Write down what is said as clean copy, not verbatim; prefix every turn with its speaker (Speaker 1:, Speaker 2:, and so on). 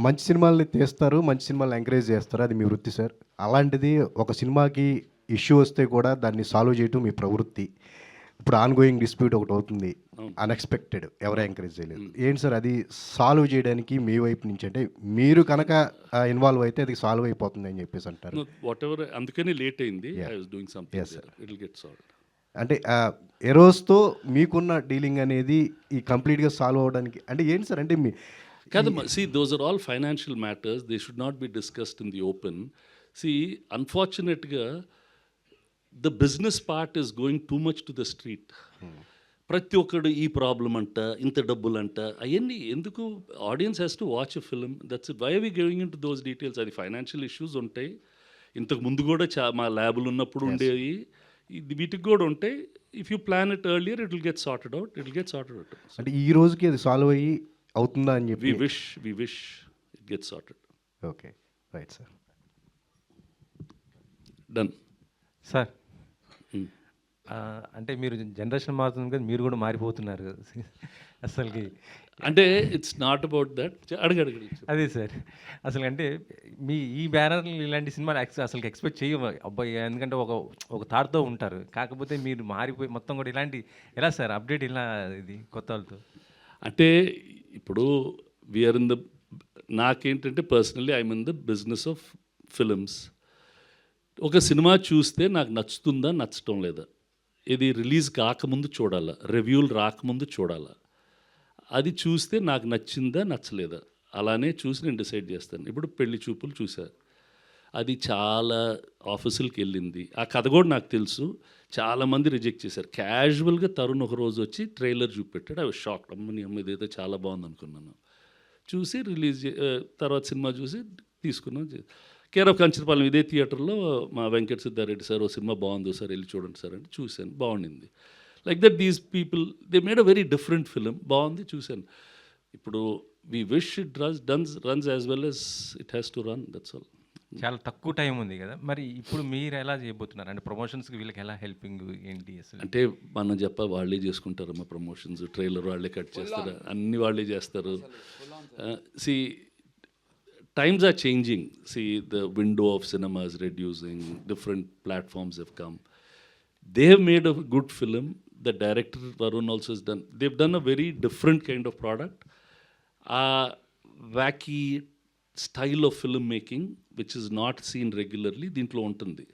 Speaker 1: మంచి సినిమాల్ని తీస్తారు, మంచి సినిమాల్ని ఎంకరేజ్ చేస్తారు. అది మీ వృత్తి సార్. అలాంటిది ఒక సినిమాకి ఇష్యూ వస్తే కూడా దాన్ని సాల్వ్ చేయటం మీ ప్రవృత్తి. ఇప్పుడు ఆన్‌గోయింగ్ డిస్ప్యూట్ ఒకటవుతుంది.
Speaker 2: అవును.
Speaker 1: అన్‌ఎక్స్‌పెక్టెడ్ ఎవరు ఎంకరేజ్ చేయలేదు. ఏంటి సార్ అది సాల్వ్ చేయడానికి మీ వైపు నుంచి అంటే మీరు కనుక ఇన్వాల్వ్ అయితే అది సాల్వ్ అయిపోతుందని చెప్పేసి అంటారు.
Speaker 2: వాట్ ఎవర్, అందుకని లేట్ అయింది.
Speaker 1: Yeah.
Speaker 2: I was doing something.
Speaker 1: Yes, sir.
Speaker 2: It will get solved.
Speaker 1: అంటే ఎరోస్‌తో మీకున్న డీలింగ్ అనేది ఈ కంప్లీట్‌గా సాల్వ్ అవ్వడానికి అంటే ఏంటి సార్ అంటే మీ
Speaker 2: కాదమ్మా, see those are all financial matters. They should not be discussed in the open. See అన్ఫార్చునేట్గా the business part is going too much to the street. ప్రతి ఒక్కడు ఈ ప్రాబ్లం అంట, ఇంత డబ్బులు అంట, అవన్నీ ఎందుకు? Audience has to watch a film. That's why we going in to those details. అది ఫైనాన్షియల్ ఇష్యూస్ ఉంటాయి. ఇంతకు ముందు కూడా మా ల్యాబులు ఉన్నప్పుడు ఉండేవి. వీటికి కూడా ఉంటాయి. If you plan it earlier it will get sorted out. It will get sorted out.
Speaker 1: అంటే ఈ రోజుకి అది సాల్వ్ అయ్యి అవుతుందా అని చెప్పి
Speaker 2: we wish it get sorted.
Speaker 1: Okay, right sir.
Speaker 2: Done
Speaker 3: sir. అంటే మీరు జనరేషన్ మారుతుంది కదా, మీరు కూడా మారిపోతున్నారు అసలుకి.
Speaker 2: అంటే ఇట్స్ నాట్ అబౌట్ దట్. అడగడు.
Speaker 3: అదే సార్, అసలు అంటే మీ ఈ బ్యానర్లు ఇలాంటి సినిమాలు అసలు ఎక్స్పెక్ట్ చేయము అబ్బాయి, ఎందుకంటే ఒక థాట్తో ఉంటారు. కాకపోతే మీరు మారిపోయి మొత్తం కూడా ఇలాంటి ఎలా సార్ అప్డేట్ ఇలా ఇది కొత్త వాళ్ళతో?
Speaker 2: అంటే ఇప్పుడు వీఆర్ ఇన్ ద, నాకేంటంటే personally I'm in the business of films. ఒక సినిమా చూస్తే నాకు నచ్చుతుందా నచ్చటం లేదా, ఇది రిలీజ్ కాకముందు చూడాలా, రివ్యూలు రాకముందు చూడాలా, అది చూస్తే నాకు నచ్చిందా నచ్చలేదా, అలానే చూసి నేను డిసైడ్ చేస్తాను. ఇప్పుడు పెళ్లి చూపులు చూశారు, అది చాలా ఆఫీసులకి వెళ్ళింది. ఆ కథ కూడా నాకు తెలుసు. చాలామంది రిజెక్ట్ చేశారు. క్యాజువల్గా తరుణ్ ఒక రోజు వచ్చి ట్రైలర్ చూపెట్టాడు. అవి షాక్. అమ్మని అమ్మ ఇదైతే చాలా బాగుంది అనుకున్నాను. చూసి తర్వాత సినిమా చూసి తీసుకున్నాం. కేర్ ఆఫ్ కంచరపాలెం ఇదే థియేటర్లో మా వెంకట సిద్ధారెడ్డి సార్ ఓ సినిమా బాగుంది సార్ వెళ్ళి చూడండి సార్ అంటే చూశాను, బాగుండింది. Like that these people they made a very different film. బాగుంది, చూశాను. ఇప్పుడు we wish it runs as well as it has to run. That's all.
Speaker 3: చాలా తక్కువ టైం ఉంది కదా, మరి ఇప్పుడు మీరు ఎలా చేయబోతున్నారు? అంటే ప్రమోషన్స్కి వీళ్ళకి ఎలా హెల్పింగ్ ఏంటి అసలు?
Speaker 2: అంటే మనం వాళ్ళే చేసుకుంటారు. మా ప్రమోషన్స్ ట్రైలర్ వాళ్ళే కట్ చేస్తారు, అన్నీ వాళ్ళే చేస్తారు. See times are changing. See, the window of cinema is reducing. Different platforms have come. They have made a good film. The director Varun also has done. They've done a very different kind of product. Wacky style of filmmaking, which is not seen regularly. Dintlo untundi.